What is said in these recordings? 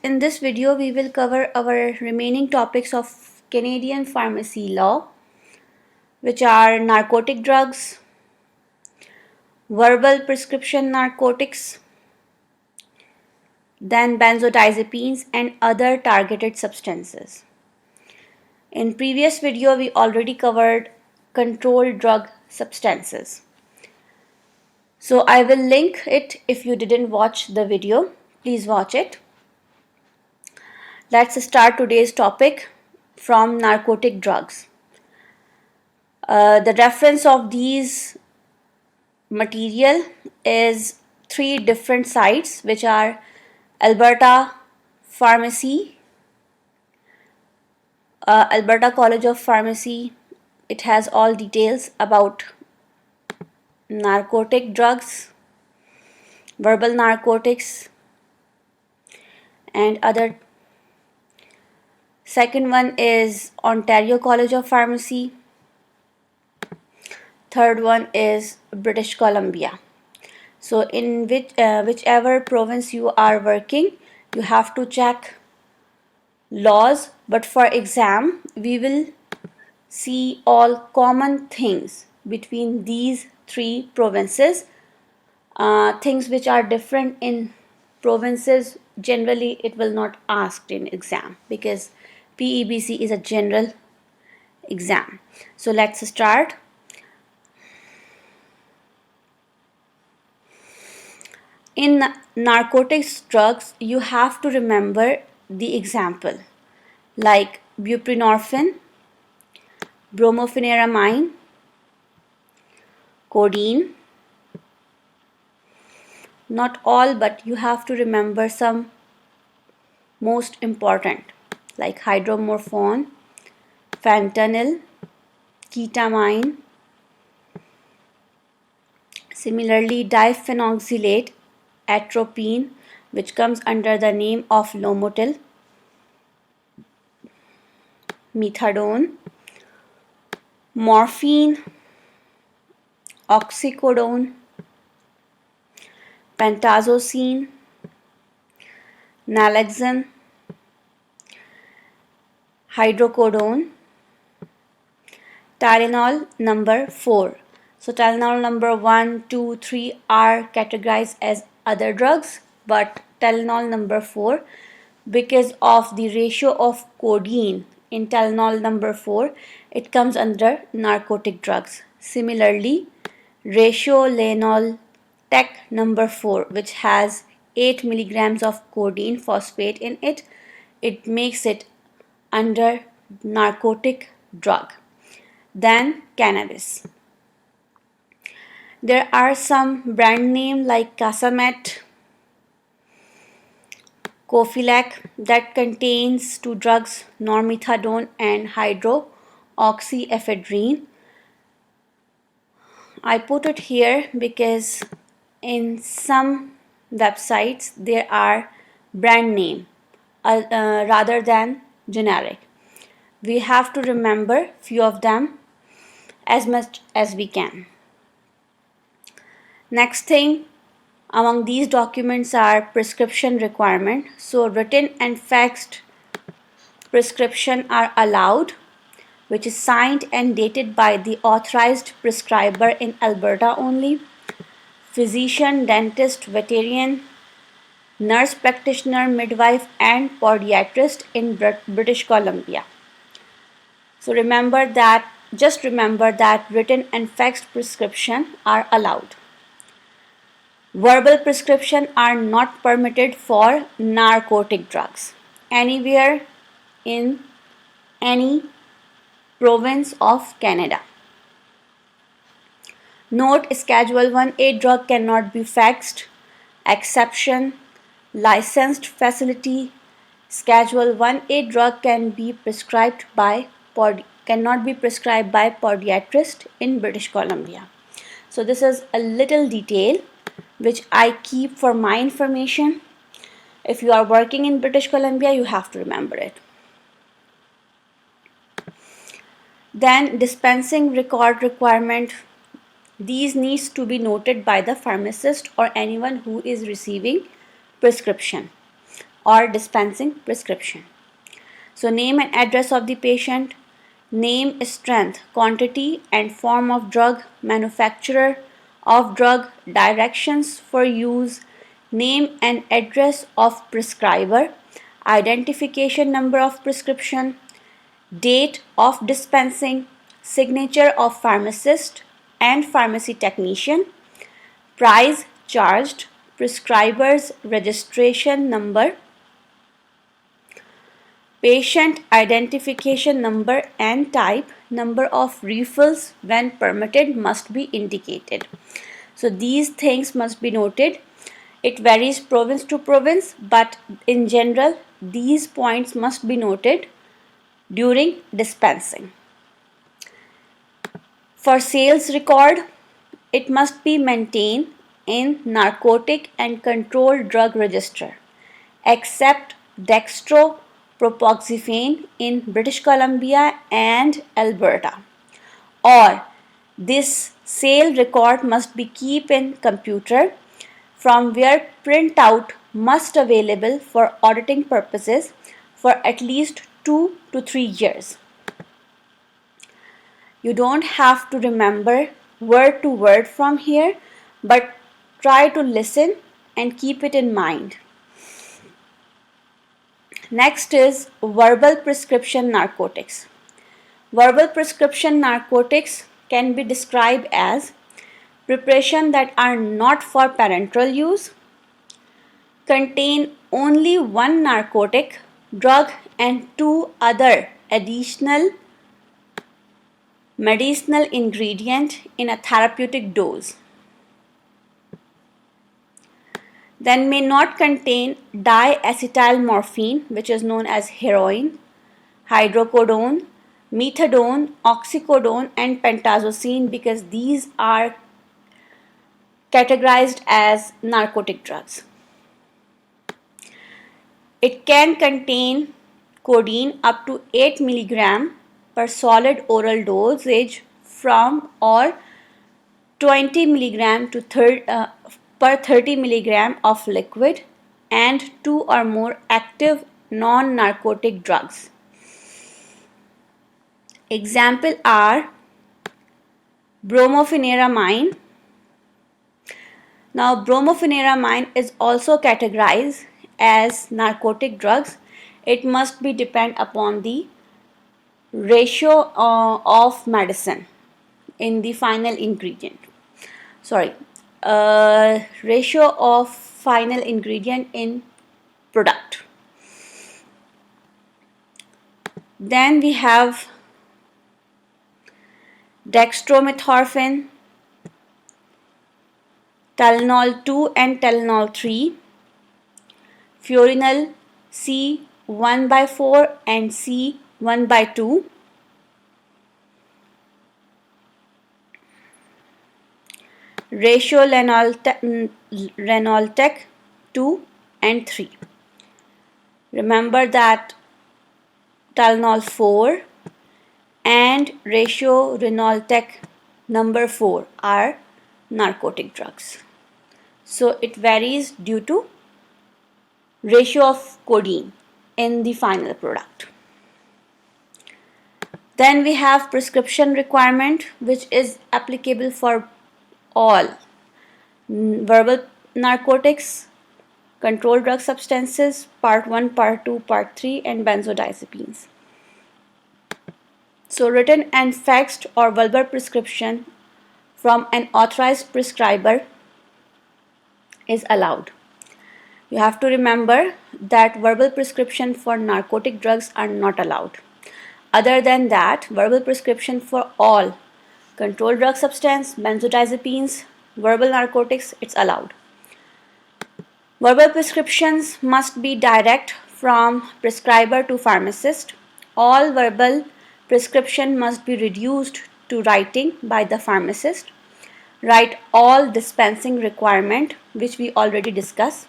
in this video we will cover our remaining topics of Canadian pharmacy law, which are narcotic drugs, verbal prescription narcotics, then benzodiazepines and other targeted substances. In previous video we already covered controlled drug substances. So I will link it if you didn't watch the video. Please watch it. Let's start today's topic from narcotic drugs. The reference of these material is 3 different sites, which are Alberta Pharmacy, Alberta College of Pharmacy. It has all details about narcotic drugs, verbal narcotics and other. Second one is Ontario College of Pharmacy. Third one is British Columbia. So in whichever province you are working, you have to check laws, but for exam we will see all common things between these 3 provinces. Things which are different in provinces, generally it will not asked in exam because PEBC is a general exam. So let's start. In narcotics drugs, you have to remember the example like buprenorphine, bromophenramine, codeine. Not all, but you have to remember some most important like hydromorphone, fentanyl, ketamine. Similarly, diphenoxylate, atropine, which comes under the name of Lomotil, methadone, morphine, oxycodone, pentazocine, naloxone, hydrocodone, Tylenol number 4. So Tylenol number 1, 2, 3 are categorized as other drugs, but Tylenol number 4, because of the ratio of codeine in Tylenol number 4, it comes under narcotic drugs. Similarly, ratiolenol tech number 4, which has 8 milligrams of codeine phosphate in it, it makes it under narcotic drug. Then cannabis. There are some brand name like Casamet, Cofilac that contains 2 drugs, normethadone and hydroxyephedrine. I put it here because in some websites there are brand name rather than generic. We have to remember few of them as much as we can. Next thing among these documents are prescription requirement. So written and faxed prescription are allowed, which is signed and dated by the authorized prescriber in Alberta only, physician, dentist, veterinarian, nurse practitioner, midwife and podiatrist in British Columbia. So just remember that written and faxed prescription are allowed. Verbal prescription are not permitted for narcotic drugs anywhere in any province of Canada. Note: Schedule 1A drug cannot be faxed. Exception: licensed facility. Schedule 1A drug cannot be prescribed by podiatrist in British Columbia. So this is a little detail which I keep for my information. If you are working in British Columbia, you have to remember it. Then dispensing record requirement. These needs to be noted by the pharmacist or anyone who is receiving prescription. or dispensing prescription. So name and address of the patient, name, strength, quantity and form of drug, manufacturer of drug, directions for use, name and address of prescriber, identification number of prescription, date of dispensing, signature of pharmacist and pharmacy technician, price charged, prescriber's registration number, patient identification number and type, number of refills when permitted must be indicated. So these things must be noted. It varies province to province, but in general, these points must be noted during dispensing. For sales record, it must be maintained in Narcotic and Controlled Drug Register, except dextropropoxyphene in British Columbia and Alberta. Or this sale record must be kept in computer from where printout must available for auditing purposes for at least 2 to 3 years. You don't have to remember word to word from here, but try to listen and keep it in mind. Next is verbal prescription narcotics. Verbal prescription narcotics can be described as preparation that are not for parenteral use, contain only one narcotic drug and two other additional medicinal ingredient in a therapeutic dose. Then may not contain diacetylmorphine, which is known as heroin, hydrocodone, methadone, oxycodone and pentazocine, because these are categorized as narcotic drugs. It can contain codeine up to 8 mg per solid oral dosage from or 20 mg to per 30 mg of liquid and 2 or more active non-narcotic drugs. Examples are bromophenramine. Now bromophenramine is also categorized as narcotic drugs. It must be depend upon the ratio of medicine in the final ingredient. Ratio of final ingredient in product. Then we have dextromethorphan, Tylenol 2 and Tylenol 3, Fiorinal C 1/4 and C 1/2, ratio Renaltec 2 and 3. Remember that Tylenol 4 and ratio Renaltec number 4 are narcotic drugs. So it varies due to ratio of codeine in the final product. Then we have prescription requirement, which is applicable for all verbal narcotics, controlled drug substances, part 1, part 2, part 3 and benzodiazepines. So written and faxed or verbal prescription from an authorized prescriber is allowed. You have to remember that verbal prescription for narcotic drugs are not allowed. Other than that, verbal prescription for all controlled drug substance, benzodiazepines, verbal narcotics, it's allowed. Verbal prescriptions must be direct from prescriber to pharmacist. All verbal prescription must be reduced to writing by the pharmacist. Write all dispensing requirement, which we already discussed.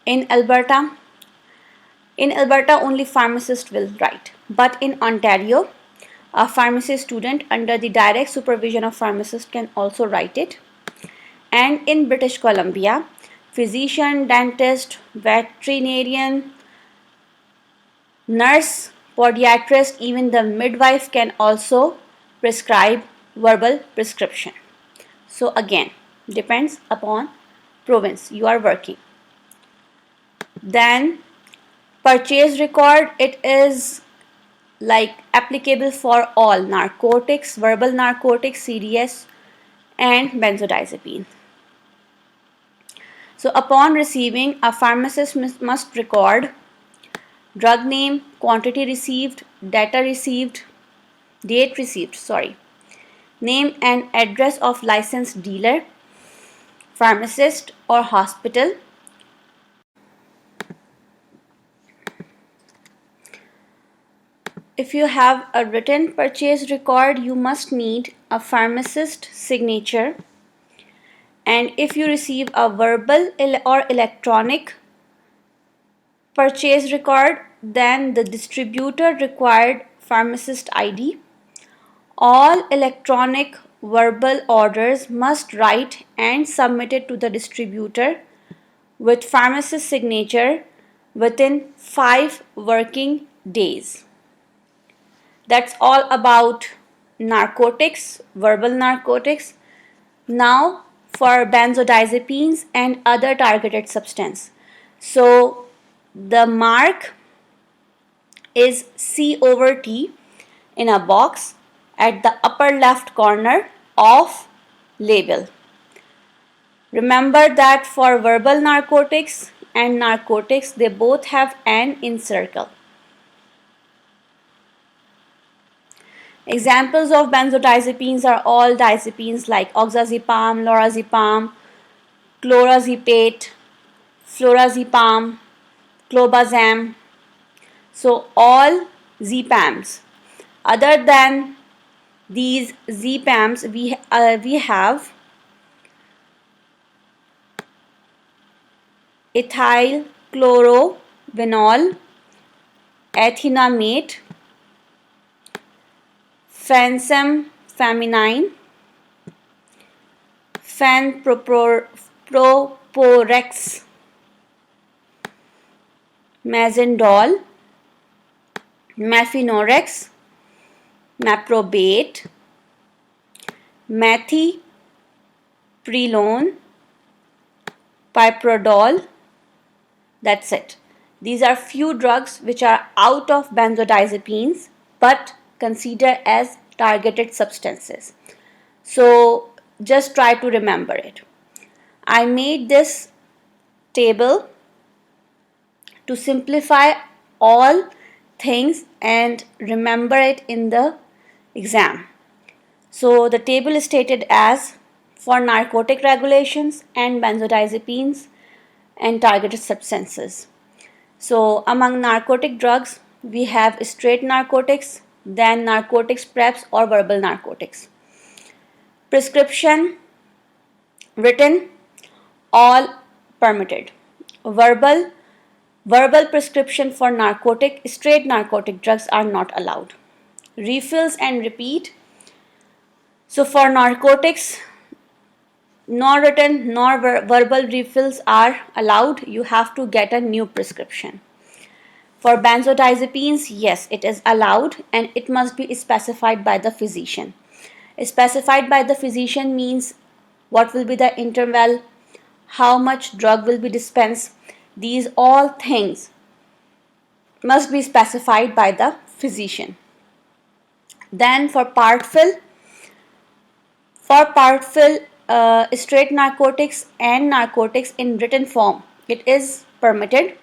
In Alberta, only pharmacist will write, but in Ontario, a pharmacy student under the direct supervision of pharmacist can also write it. And in British Columbia, physician, dentist, veterinarian, nurse, podiatrist, even the midwife can also prescribe verbal prescription. So again, depends upon province you are working. Then purchase record, it is like applicable for all narcotics, verbal narcotics, CDS and benzodiazepine. So upon receiving, a pharmacist must record drug name, quantity received, date received, name and address of licensed dealer, pharmacist or hospital. If you have a written purchase record, you must need a pharmacist signature. And if you receive a verbal or electronic purchase record, then the distributor required pharmacist ID. All electronic verbal orders must write and submit it to the distributor with pharmacist signature within 5 working days. That's all about narcotics, verbal narcotics. Now for benzodiazepines and other targeted substance. So the mark is C/T in a box at the upper left corner of label. Remember that for verbal narcotics and narcotics, they both have N in circle. Examples of benzodiazepines are all diazepines like oxazepam, lorazepam, clorazepate, florazepam, clobazam. So all Z-PAMs. Other than these Z-PAMs, we have ethyl chlorovinol, ethinamate, phencylamine, fenproporex, mazindol, mefenorex, maprobate, methylprednisolone, piprodol. That's it. These are few drugs which are out of benzodiazepines but considered as targeted substances. So just try to remember it. I made this table to simplify all things and remember it in the exam. So the table is stated as for narcotic regulations and benzodiazepines and targeted substances. So among narcotic drugs, we have straight narcotics, then narcotics preps or verbal narcotics. Prescription, written, all permitted. Verbal prescription for straight narcotic drugs are not allowed. Refills and repeat. So for narcotics, nor written nor verbal refills are allowed. You have to get a new prescription. For benzodiazepines, yes, it is allowed and it must be specified by the physician. Specified by the physician means what will be the interval, how much drug will be dispensed. These all things must be specified by the physician. Then for part fill, straight narcotics and narcotics in written form, it is permitted,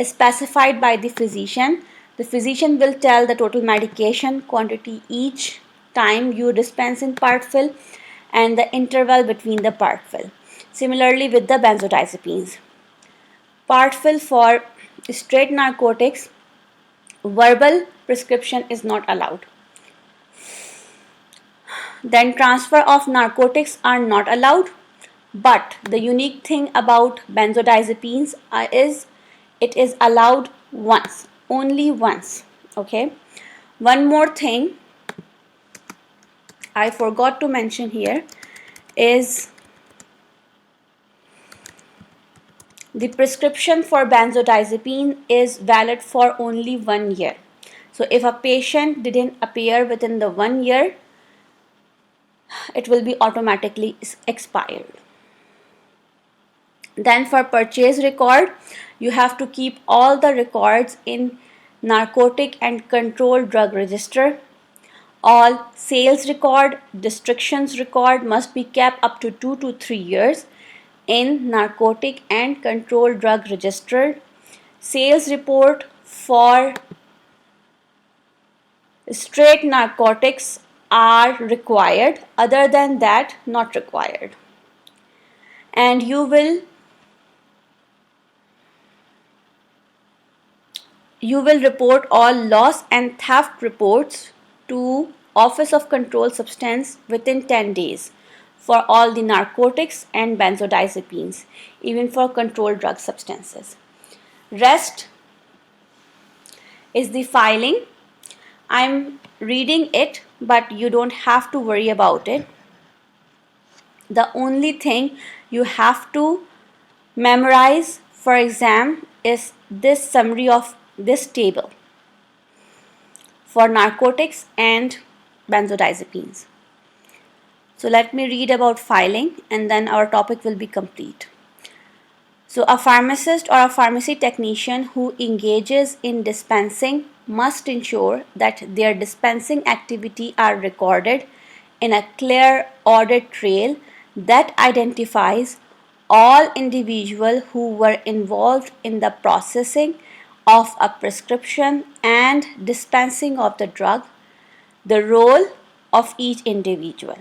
specified by the physician. The physician will tell the total medication quantity each time you dispense in part fill and the interval between the part fill. Similarly with the benzodiazepines. Part fill for straight narcotics, verbal prescription is not allowed. Then transfer of narcotics are not allowed. But the unique thing about benzodiazepines is it is allowed once, only once. Okay. One more thing I forgot to mention here is The prescription for benzodiazepine is valid for only 1 year. So if a patient didn't appear within the 1 year, it will be automatically expired. Then for purchase record, you have to keep all the records in narcotic and controlled drug register. All sales record, restrictions record must be kept up to 2 to 3 years in narcotic and controlled drug register. Sales report for straight narcotics are required, other than that not required. And you will report all loss and theft reports to Office of Controlled Substance within 10 days for all the narcotics and benzodiazepines, even for controlled drug substances. Rest is the filing. I'm reading it, but you don't have to worry about it. The only thing you have to memorize for exam is this summary of this table for narcotics and benzodiazepines. So let me read about filing and then our topic will be complete. So a pharmacist or a pharmacy technician who engages in dispensing must ensure that their dispensing activity are recorded in a clear audit trail that identifies all individuals who were involved in the processing of a prescription and dispensing of the drug, the role of each individual.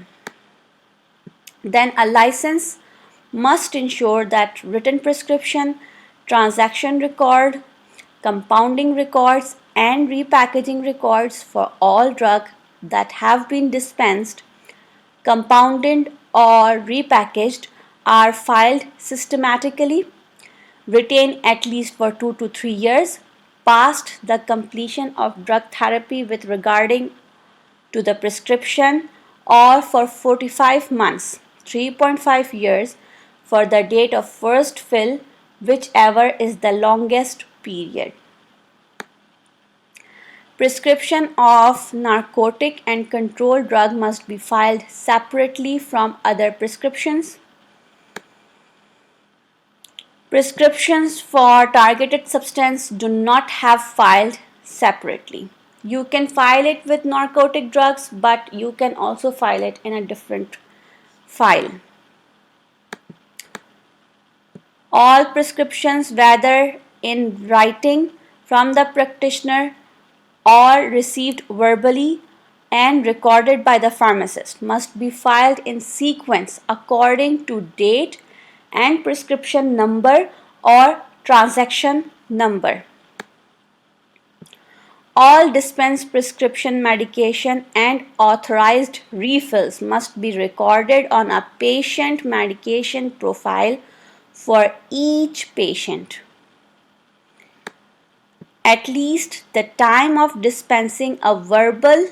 Then a license must ensure that written prescription, transaction record, compounding records, and repackaging records for all drugs that have been dispensed, compounded, or repackaged are filed systematically, retained at least for 2 to 3 years past the completion of drug therapy with regarding to the prescription, or for 45 months, 3.5 years for the date of first fill, whichever is the longest period. Prescription of narcotic and controlled drug must be filed separately from other prescriptions. Prescriptions for targeted substance do not have filed separately. You can file it with narcotic drugs, but you can also file it in a different file. All prescriptions, whether in writing from the practitioner or received verbally and recorded by the pharmacist, must be filed in sequence according to date and prescription number or transaction number. All dispensed prescription medication and authorized refills must be recorded on a patient medication profile for each patient. At least the time of dispensing a verbal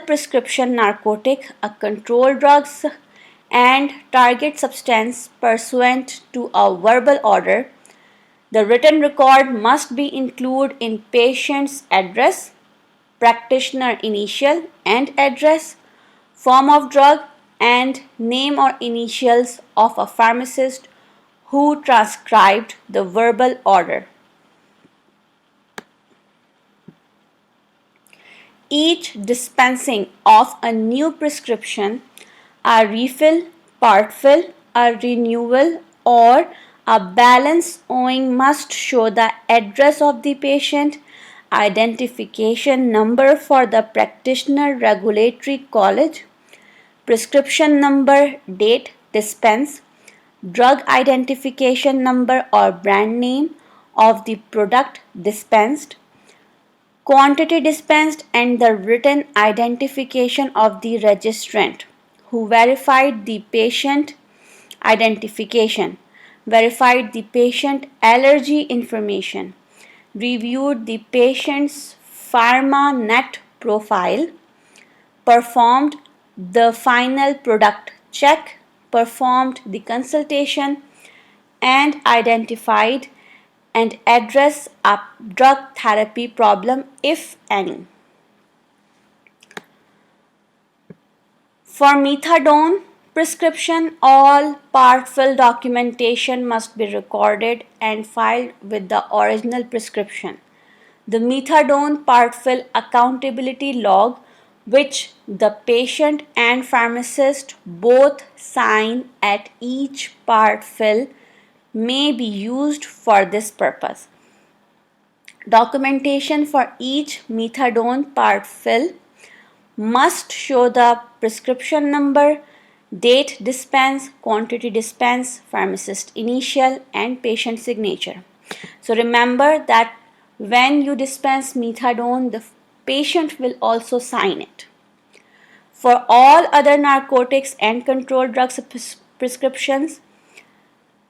prescription narcotic, a controlled drugs and target substance pursuant to a verbal order, the written record must be included in patient's address, practitioner initial and address, form of drug, and name or initials of a pharmacist who transcribed the verbal order. Each dispensing of a new prescription, a refill, part fill, a renewal, or a balance owing must show the address of the patient, identification number for the practitioner regulatory college, prescription number, date dispense, drug identification number or brand name of the product dispensed, quantity dispensed, and the written identification of the registrant who verified the patient identification, verified the patient allergy information, reviewed the patient's PharmaNet profile, performed the final product check, performed the consultation, and identified and addressed a drug therapy problem, if any. For methadone prescription, all part fill documentation must be recorded and filed with the original prescription. The methadone part fill accountability log, which the patient and pharmacist both sign at each part fill, may be used for this purpose. Documentation for each methadone part fill must show the prescription number, date dispensed, quantity dispensed, pharmacist initial, and patient signature. So remember that when you dispense methadone, the patient will also sign it. For all other narcotics and controlled drugs prescriptions,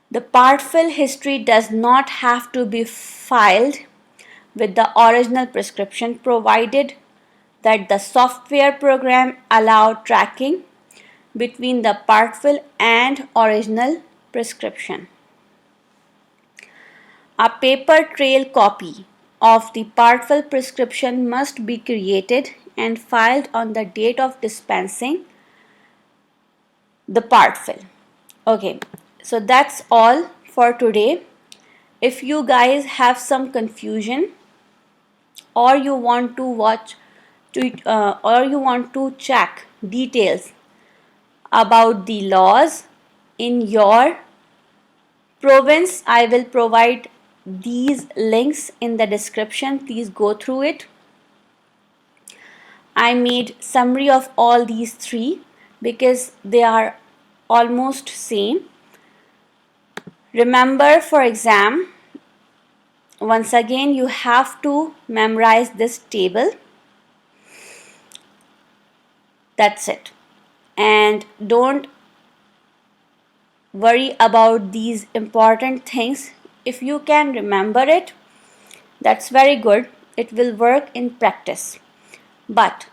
the part fill history does not have to be filed with the original prescription, provided that the software program allow tracking between the part fill and original prescription. A paper trail copy of the part fill prescription must be created and filed on the date of dispensing the part fill. Okay, so that's all for today. If you guys have some confusion, or you want to or you want to check details about the laws in your province, I will provide these links in the description. Please go through it. I made summary of all these three because they are almost same. Remember, for exam, once again you have to memorize this table. That's it. And don't worry about these important things. If you can remember it, that's very good. It will work in practice. But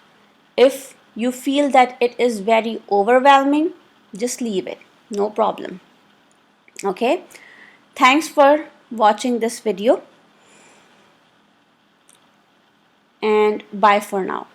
if you feel that it is very overwhelming, just leave it. No problem. Okay. Thanks for watching this video, and bye for now.